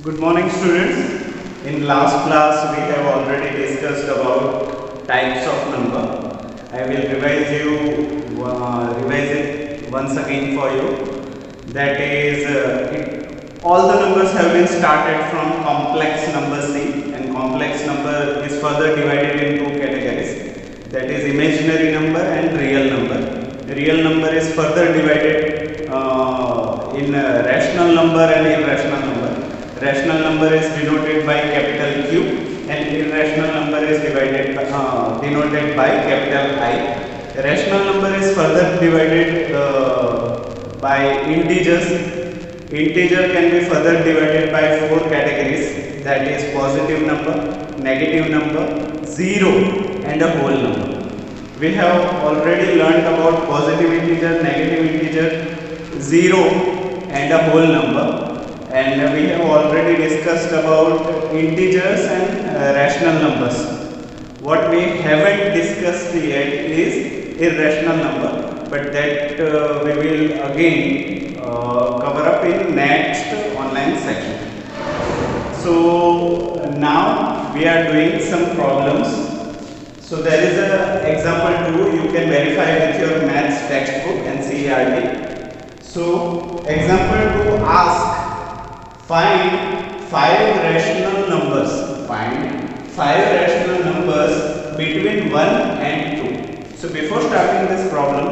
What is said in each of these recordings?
Good morning, students. In last class we have already discussed about types of number. I will revise it once again for you. That is, all the numbers have been started from complex number C, and complex number is further divided in two categories. That is imaginary number and real number. Real number is further divided in rational number and irrational number. Rational number is denoted by capital Q and irrational number is denoted by capital I. Rational number is further divided by integers. Integer can be further divided by four categories, that is positive number, negative number, zero and a whole number. We have already learned about positive integer, negative integer, zero and a whole number. And we have already discussed about integers and rational numbers. What we haven't discussed yet is irrational number, but that we will again cover up in next online section. So now we are doing some problems. So there is a example 2, you can verify with your maths textbook and CERT. So example 2 asks, find 5 rational numbers. Find 5 rational numbers between 1 and 2. So before starting this problem,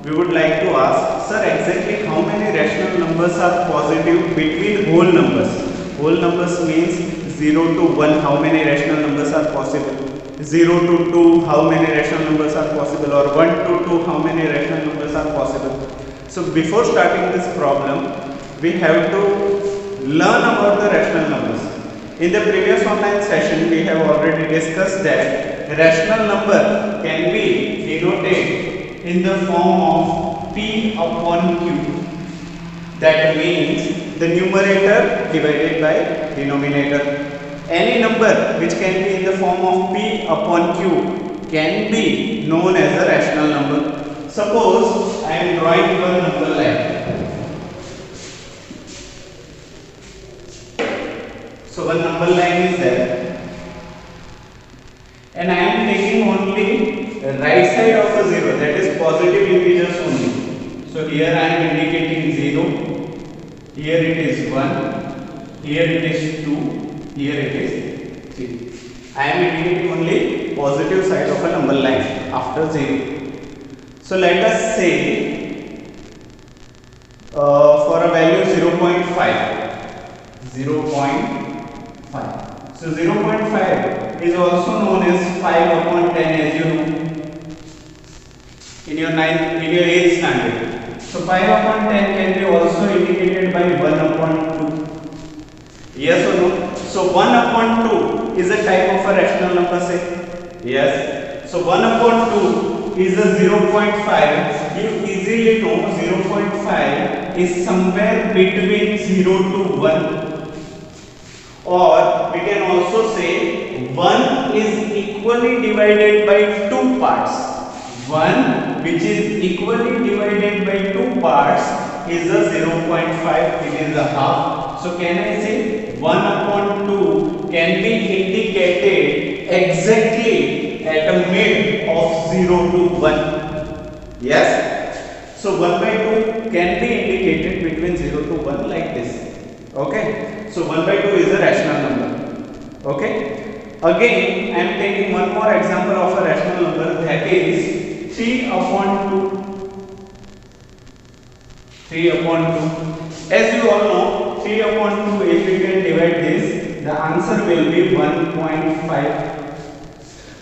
we would like to ask, sir, exactly how many rational numbers are positive between whole numbers? Whole numbers means 0 to 1, how many rational numbers are possible? 0 to 2, how many rational numbers are possible? Or 1 to 2, how many rational numbers are possible? So before starting this problem, we have to learn about the rational numbers. In the previous online session, we have already discussed that rational number can be denoted in the form of P upon Q. That means the numerator divided by denominator. Any number which can be in the form of P upon Q can be known as a rational number. Suppose I am drawing one number line. So one number line is there, and I am taking only the right side of the 0, that is positive integers only. So here I am indicating 0, here it is 1, here it is 2, here it is 3. I am indicating only positive side of a number line after 0. So let us say for a value 0.5. 0.5. So 0.5 is also known as 5 upon 10, as you know in your 8th standard. So 5 upon 10 can be also indicated by 1 upon 2. Yes or no? So 1 upon 2 is a type of a rational number, say. Yes. So 1 upon 2 is a 0.5. You easily know 0.5 is somewhere between 0 to 1. Or we can also say 1 is equally divided by 2 parts. 1 which is equally divided by 2 parts is a 0.5, it is a half. So can I say 1 upon 2 can be indicated exactly at a mid of 0 to 1. Yes? So 1 by 2 can be indicated between 0 to 1 like this. Okay, so 1 by 2 is a rational number. Okay, again I am taking one more example of a rational number, that is 3 upon 2. 3 upon 2. As you all know, 3 upon 2, if we can divide this, the answer will be 1.5.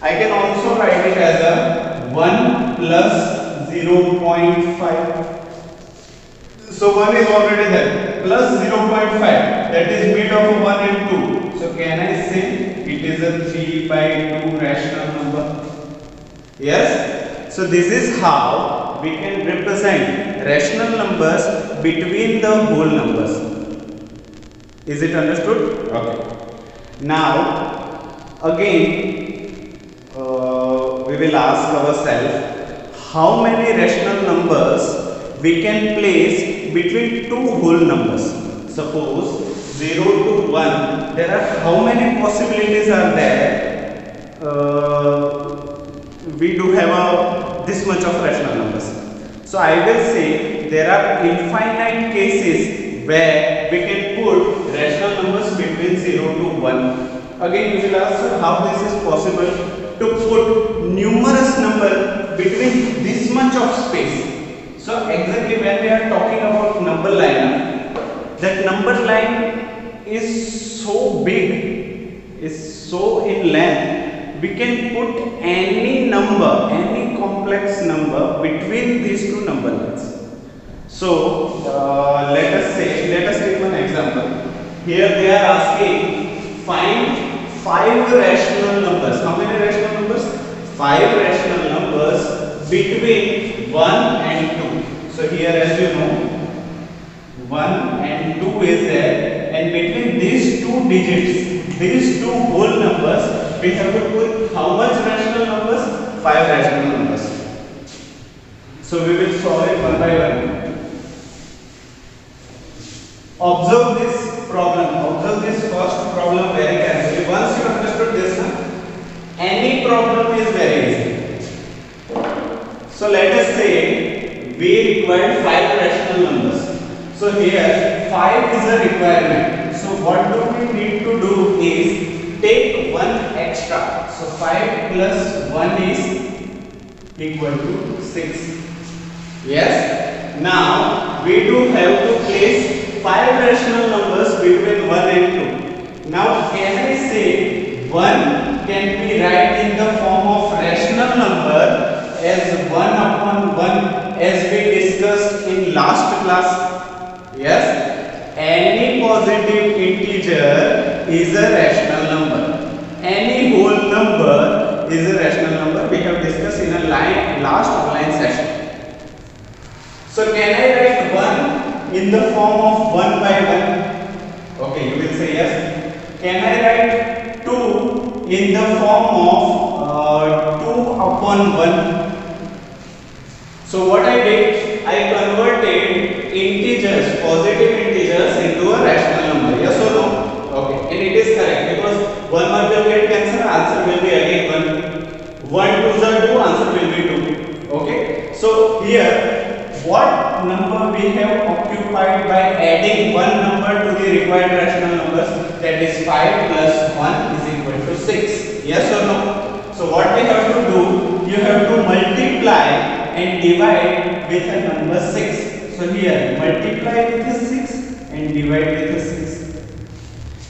I can also write it as a 1 plus 0.5. So 1 is already there, plus 0.5, that is mid of 1 and 2. So can I say it is a 3 by 2 rational number? Yes. So this is how we can represent rational numbers between the whole numbers. Is it understood? Okay. Now again we will ask ourselves, how many rational numbers we can place between two whole numbers. Suppose 0 to 1, there are how many possibilities are there? We do have this much of rational numbers. So I will say there are infinite cases where we can put rational numbers between 0 to 1. Again you will ask how this is possible to put numerous number between this much of space. So exactly when we are talking about number line, that number line is so big, is so in length, we can put any number, any complex number between these two number lines. So let us take one example. Here they are asking find 5 rational numbers. How many rational numbers? 5 rational numbers between 1 and 2. So here as you know 1 and 2 is there, and between these two digits, these two whole numbers, we have to put how much rational numbers? 5 rational numbers. So we will solve it one by one. Observe this problem, observe this first problem very carefully. Once you understood this, any problem is very easy. So let us say we require 5 rational numbers. So here 5 is a requirement. So what do we need to do is take 1 extra. So 5 plus 1 is equal to 6. Yes. Now we do have to place 5 rational numbers between 1 and 2. Now can I say 1 can be write in the form of rational number as 1 upon 1 as we discussed in last class? Yes. Any positive integer is a rational number. Any whole number is a rational number. We have discussed in a last online session. So can I write 1 in the form of 1 by 1? Okay, you will say yes. Can I write 2 in the form of 2 upon 1? So what I did, I converted integers, positive integers into a rational number. Yes or no? Okay, and it is correct because 1 multiplied cancel, answer will be again 1. 1 2s are 2, answer will be 2. Okay, so here what number we have occupied by adding one number to the required rational numbers, that is 5 plus 1 is equal to 6. Yes or no? So what we have to do, you have to multiply and divide with a number 6. So here multiply with a 6 and divide with a 6.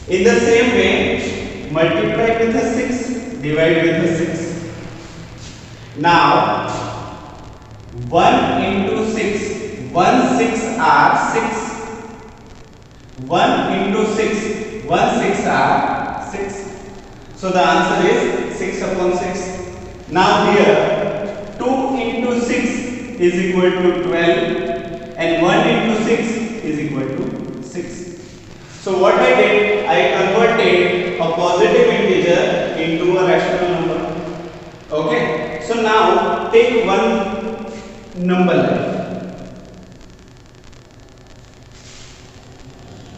In the same way, multiply with a 6, divide with a 6. Now 1 into 6, 1 6 are 6. 1 into 6, 1 6 are 6. So the answer is 6 upon 6. Now here 2 into 6 is equal to 12 and 1 into 6 is equal to 6. So what I did, I converted a positive integer into a rational number. Okay. So now take one number line.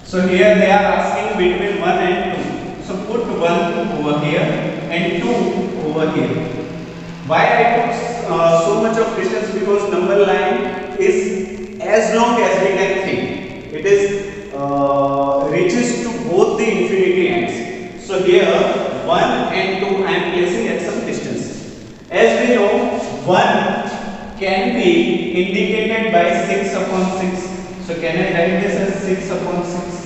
So here they are asking between 1 and 2. So put 1 over here and 2 over here. Why I took so much of distance? Because number line is as long as we can think. It is reaches to both the infinity ends. So here 1 and 2 I am placing at some distance. As we know, 1 can be indicated by 6 upon 6. So can I write this as 6 upon 6?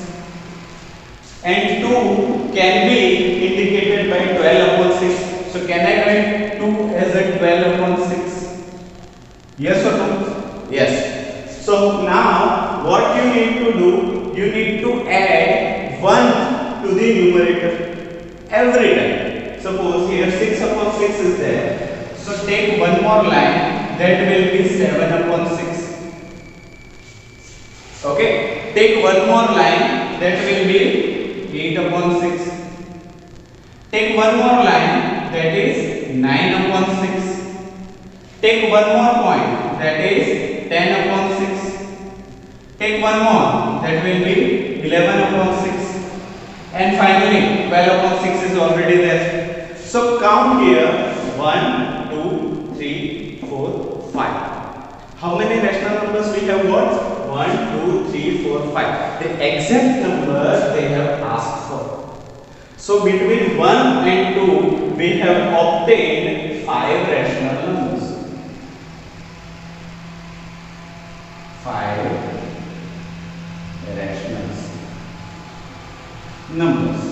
And 2 can be indicated by 12 upon 6. So can I write 2 as a 12 upon 6? Yes or no? Yes. So now what you need to do, you need to add 1 to the numerator every time. Suppose here 6 upon 6 is there. So take one more line. That will be 7 upon 6. Okay. Take one more line. That will be 8 upon 6. Take one more line. That is 9 upon 6. Take one more point. That is 10 upon 6. Take one more. That will be 11 upon 6. And finally 12 upon 6 is already there. So count here 1, 2, 3, 4, 5. How many rational numbers we have got? 1, 2, 3, 4, 5. The exact number they have asked for. So between 1 and 2 we have obtained 5 rational numbers. 5 rational numbers.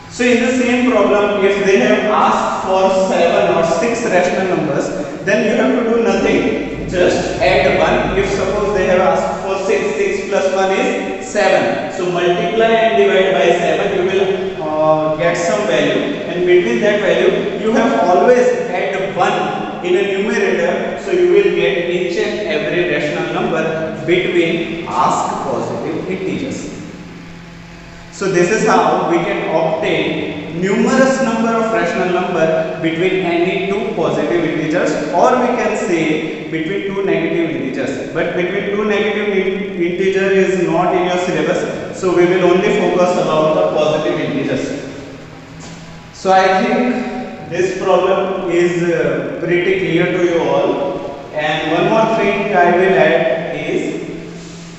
So in the same problem, if they have asked for 7 or 6 rational numbers, then you have to do nothing. Just add 1. If suppose they have asked for 6, 6 plus 1 is 7. So multiply and divide by 7, you will get some value. And between that value, you have always add 1 in a numerator. So you will get each and every rational number between asked positive integers. So this is how we can obtain numerous number of rational number between any two positive integers, or we can say between two negative integers. But between two negative integer is not in your syllabus, so we will only focus about the positive integers. So I think this problem is pretty clear to you all. And one more thing I will add is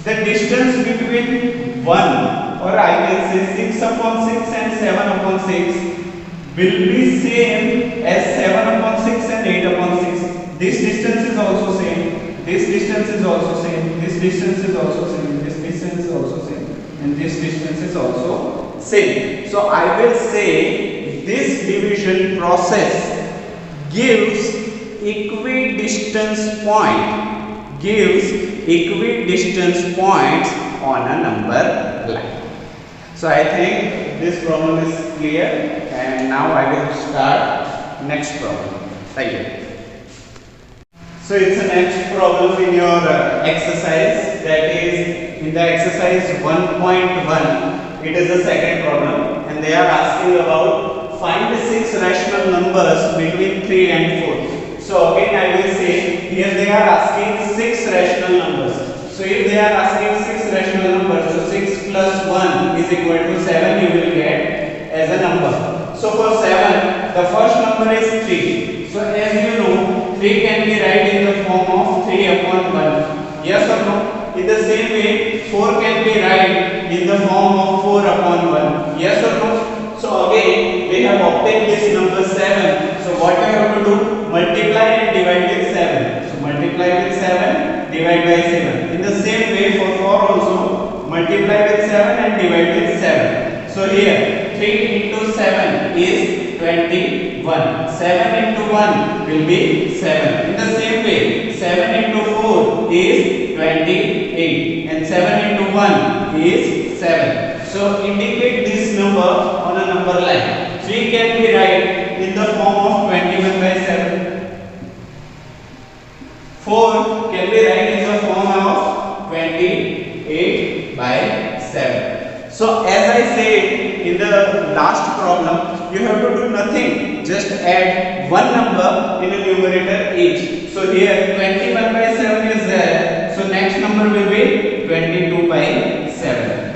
the distance between 1, or I can say 6 upon 6 and 7 upon 6 will be same as 7 upon 6 and 8 upon 6. This distance is also same. This distance is also same. This distance is also same. This distance is also same. And this distance is also same. So I will say this division process gives equidistance point. Gives equidistance points on a number line. So I think this problem is clear, and now I will start next problem. Thank you. So it's the next problem in your exercise, that is in the exercise 1.1. It is the second problem, and they are asking about find the 6 rational numbers between 3 and 4. So again I will say here they are asking 6 rational numbers. So if they are asking 6 rational numbers, so 6 plus 1 is equal to 7 you will get as a number. So for 7, the first number is 3. So as you know, 3 can be written in the form of 3 upon 1. Yes or no? In the same way, 4 can be written in the form of 4 upon 1. Yes or no? So again, we have obtained this number 7. So what we have to do? Multiply and divide with 7. So multiply with 7, divide by 7. In the same way for 4 also, multiply with 7 and divide with 7. So here 3 into 7 is 21. 7 into 1 will be 7. In the same way 7 into 4 is 28 and 7 into 1 is 7. So indicate this number on a number line. 3 can be written in the form of 21 by 7. 4 can be written in the form of 28 by 7. So as I said in the last problem, you have to do nothing, just add one number in a numerator each. So here 21 by 7 is there, so next number will be 22 by 7.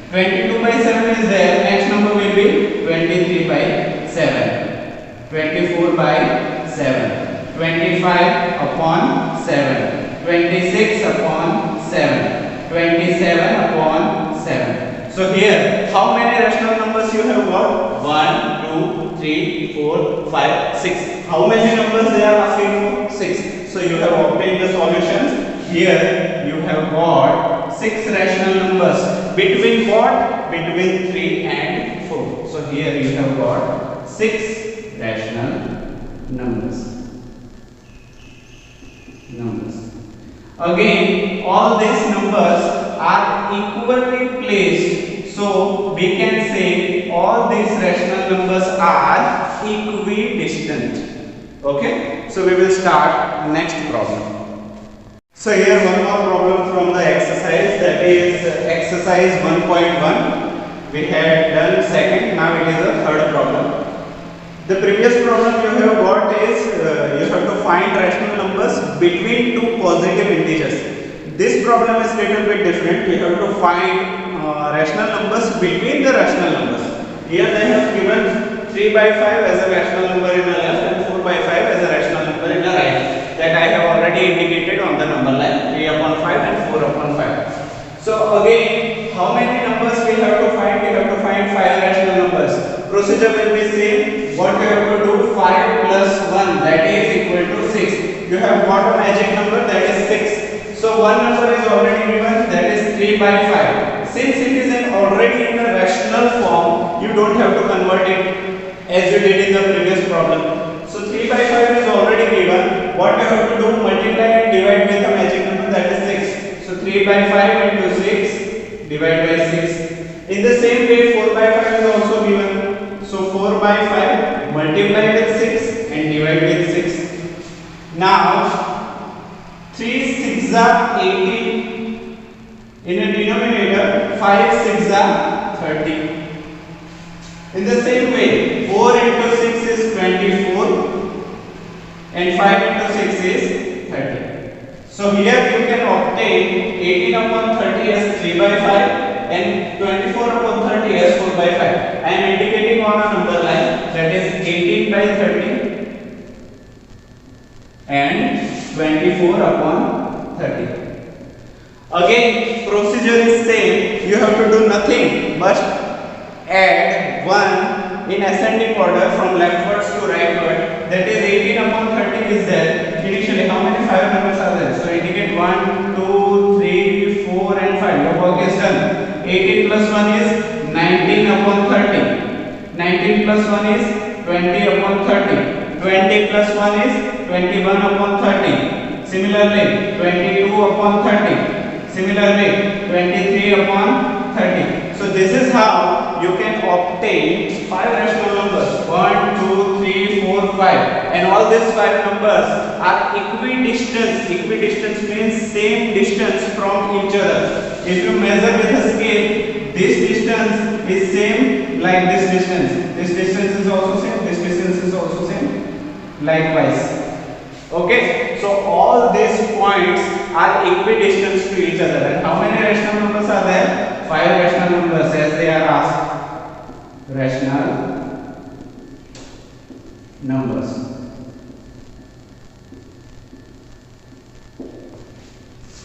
22 by 7 is there, next number will be 23 by 7. 24 by 7. 25 upon 7. 26 upon 7. 27 upon 7. So here, how many rational numbers you have got? 1, 2, 3, 4, 5, 6. How many numbers they are asking for? 6. So you have obtained the solutions. Here you have got 6 rational numbers. Between what? Between 3 and 4. So here you have got 6 rational numbers. Again, all these numbers are equally placed. So we can say all these rational numbers are equidistant. Okay? So we will start next problem. So here one more problem from the exercise, that is exercise 1.1. We had done second, now it is the third problem. The previous problem you have got is you have to find rational numbers between two positive integers. This problem is little bit different. We have to find rational numbers between the rational numbers. Here they have given 3 by 5 as a rational number in the left and 4 by 5 as a rational number in the right. That I have already indicated on the number line, 3 upon 5 and 4 upon 5. So again, how many numbers we have to find? We have to find 5 rational numbers. Procedure will be same. What you have to do? 5 plus 1, that is equal to 6. You have got a magic number, that is 6. So one number is already given, that is 3 by 5. Since it is already in a rational form, you don't have to convert it as you did in the previous problem. So 3 by 5 is already given. What you have to do? Multiply and divide with the magic number, that is 6. So 3 by 5 into 6, divide by 6. In the same way, 4 by 5 is also given. So 4 by 5, multiply with 6 and divide with 6. Now 3 6s are 18. In a denominator, 5 6s are 30. In the same way, 4 into 6 is 24 and 5 into 6 is 30. So here you can obtain 18 upon 30 as 3 by 5 and 24 upon 30 as 4 by 5. I am indicating on a number line, that is 18 by 30 and 24 upon 30. Again, procedure is same. You have to do nothing but add 1 in ascending order from leftwards to rightward. That is 18 upon 30 is there. Initially, how many 5 numbers are there? So indicate 1, 2, 3, 4 and 5. Your work is done. 18 plus 1 is 19 upon 30. 19 plus 1 is 20 upon 30. 20 plus 1 is 21 upon 30. Similarly, 22 upon 30. Similarly, 23 upon 30. So this is how you can obtain 5 rational numbers. 1, 2, 3, 4, 5. And all these 5 numbers are equidistant. Equidistant means same distance from each other. If you measure with a scale, this distance is same like this distance. This distance is also same. This distance is also same. Likewise. Okay, so all these points are equidistant to each other. And how many rational numbers are there? 5 rational numbers as they are asked. Rational numbers.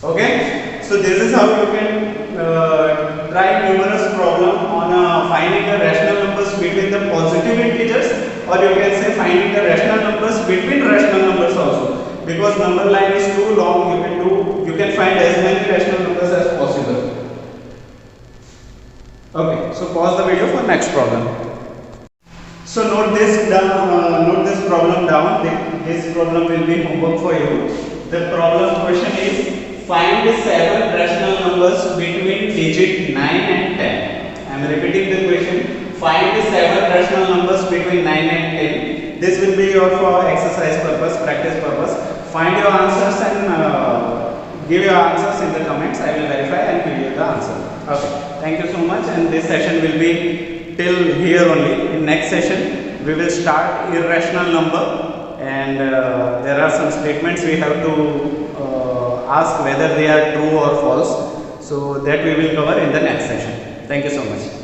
Okay, so this is how you can try numerous problem on finding the rational numbers between the positive integers, or you can say finding the rational numbers between rational numbers also. Because number line is too long, you can find as many rational numbers as possible. Okay, so pause the video for next problem. So note this problem down. This problem will be homework for you. The problem question is find 7 rational numbers between digit 9 and 10. I am repeating the question. Find 7 rational numbers between 9 and 10. This will be your for exercise purpose, practice purpose. Find your answers and give your answers in the comments. I will verify and give you the answer. Okay. Thank you so much. And this session will be till here only. In next session, we will start irrational number, and there are some statements we have to ask whether they are true or false. So that we will cover in the next session. Thank you so much.